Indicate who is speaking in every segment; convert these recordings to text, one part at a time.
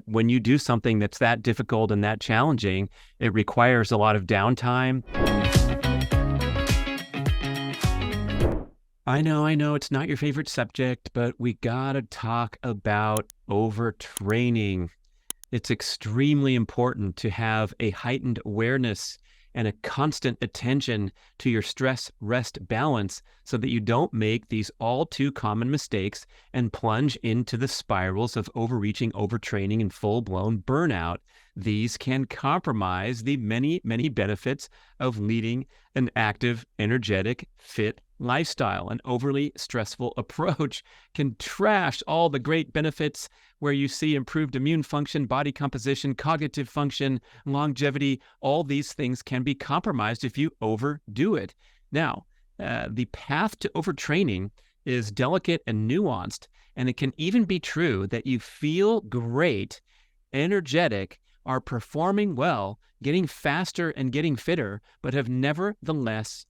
Speaker 1: when you do something that's that difficult and that challenging, it requires a lot of downtime. I know, it's not your favorite subject, but we gotta talk about overtraining. It's extremely important to have a heightened awareness and a constant attention to your stress-rest balance so that you don't make these all too common mistakes and plunge into the spirals of overreaching, overtraining, and full-blown burnout. These can compromise the many, many benefits of leading an active, energetic, fit lifestyle. An overly stressful approach can trash all the great benefits where you see improved immune function, body composition, cognitive function, longevity. All these things can be compromised if you overdo it. Now, the path to overtraining is delicate and nuanced, and it can even be true that you feel great, energetic, are performing well, getting faster and getting fitter, but have nevertheless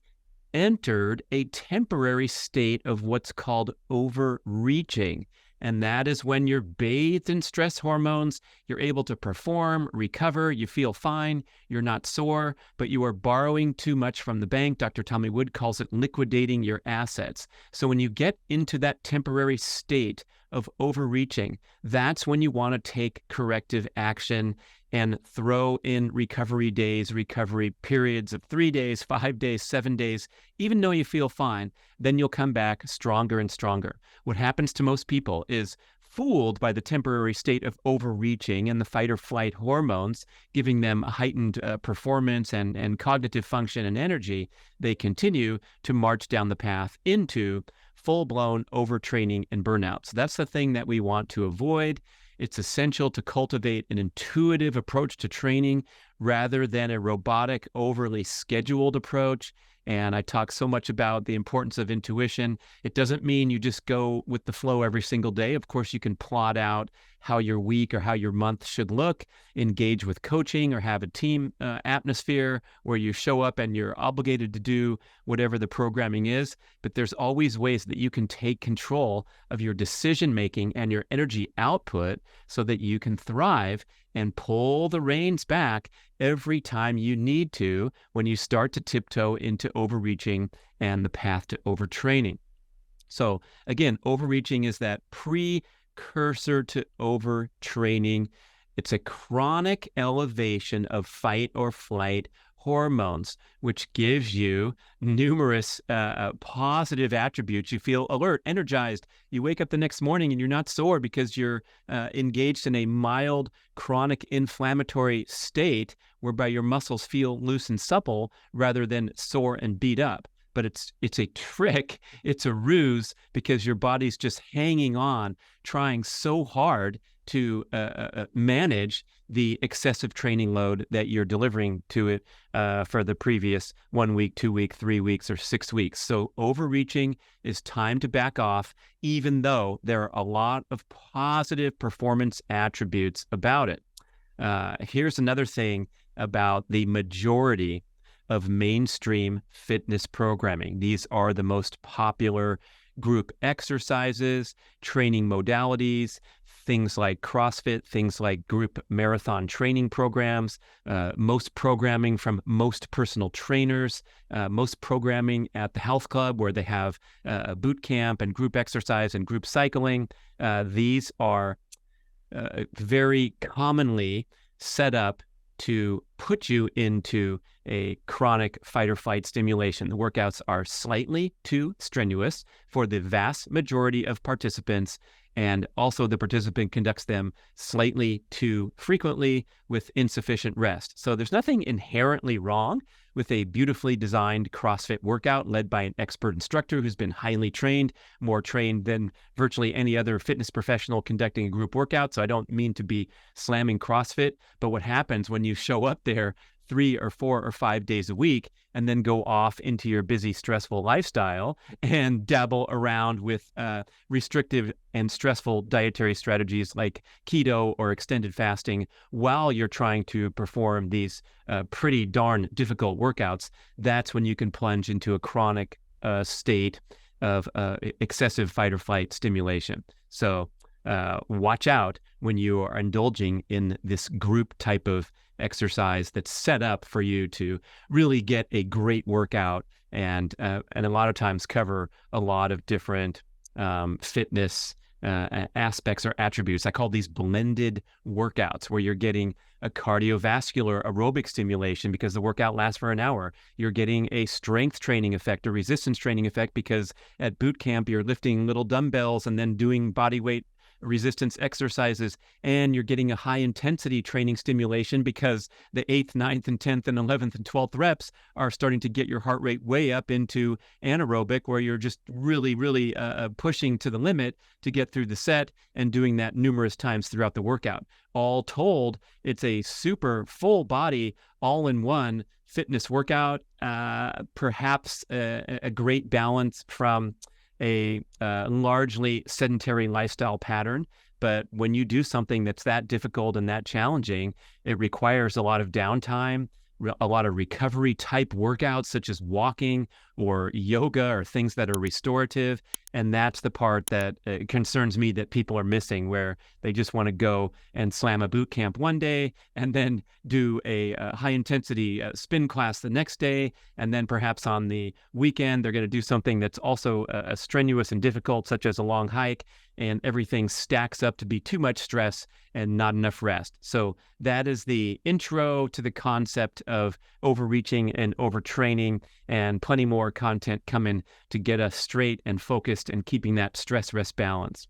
Speaker 1: entered a temporary state of what's called overreaching. And that is when you're bathed in stress hormones, you're able to perform, recover, you feel fine, you're not sore, but you are borrowing too much from the bank. Dr. Tommy Wood calls it liquidating your assets. So when you get into that temporary state of overreaching, that's when you want to take corrective action and throw in recovery days, recovery periods of 3 days, 5 days, 7 days. Even though you feel fine, then you'll come back stronger and stronger. What happens to most people is, fooled by the temporary state of overreaching and the fight or flight hormones, giving them a heightened performance and cognitive function and energy, they continue to march down the path into full-blown overtraining and burnout. So that's the thing that we want to avoid. It's essential to cultivate an intuitive approach to training rather than a robotic, overly scheduled approach. And I talk so much about the importance of intuition. It doesn't mean you just go with the flow every single day. Of course, you can plot out how your week or how your month should look, engage with coaching, or have a team atmosphere where you show up and you're obligated to do whatever the programming is. But there's always ways that you can take control of your decision-making and your energy output so that you can thrive and pull the reins back every time you need to when you start to tiptoe into overreaching and the path to overtraining. So again, overreaching is that precursor to overtraining. It's a chronic elevation of fight or flight hormones, which gives you numerous positive attributes. You feel alert, energized. You wake up the next morning and you're not sore because you're engaged in a mild chronic inflammatory state whereby your muscles feel loose and supple rather than sore and beat up. But it's a trick, it's a ruse, because your body's just hanging on, trying so hard to manage the excessive training load that you're delivering to it for the previous 1 week, 2 week, 3 weeks, or 6 weeks. So overreaching is time to back off, even though there are a lot of positive performance attributes about it. Here's another thing about the majority of mainstream fitness programming. These are the most popular group exercises, training modalities, things like CrossFit, things like group marathon training programs, most programming from most personal trainers, most programming at the health club where they have boot camp and group exercise and group cycling. These are very commonly set up to put you into a chronic fight or flight stimulation. The workouts are slightly too strenuous for the vast majority of participants, and also the participant conducts them slightly too frequently with insufficient rest. So there's nothing inherently wrong with a beautifully designed CrossFit workout led by an expert instructor who's been highly trained, more trained than virtually any other fitness professional conducting a group workout. So I don't mean to be slamming CrossFit, but what happens when you show up there 3 or 4 or 5 days a week and then go off into your busy, stressful lifestyle and dabble around with restrictive and stressful dietary strategies like keto or extended fasting while you're trying to perform these pretty darn difficult workouts, that's when you can plunge into a chronic state of excessive fight or flight stimulation. So watch out when you are indulging in this group type of exercise that's set up for you to really get a great workout and a lot of times cover a lot of different fitness aspects or attributes. I call these blended workouts, where you're getting a cardiovascular aerobic stimulation because the workout lasts for an hour. You're getting a strength training effect, a resistance training effect, because at boot camp you're lifting little dumbbells and then doing body weight resistance exercises, and you're getting a high intensity training stimulation because the 8th, 9th, and 10th, and 11th, and 12th reps are starting to get your heart rate way up into anaerobic, where you're just really pushing to the limit to get through the set, and doing that numerous times throughout the workout. All told, it's a super full body, all-in-one fitness workout, perhaps a great balance from a largely sedentary lifestyle pattern. But when you do something that's that difficult and that challenging, it requires a lot of downtime, a lot of recovery type workouts, such as walking or yoga or things that are restorative. And that's the part that concerns me, that people are missing, where they just want to go and slam a boot camp one day and then do a high intensity spin class the next day. And then perhaps on the weekend, they're going to do something that's also strenuous and difficult, such as a long hike. And everything stacks up to be too much stress and not enough rest. So that is the intro to the concept of overreaching and overtraining, and plenty more content coming to get us straight and focused and keeping that stress-rest balance.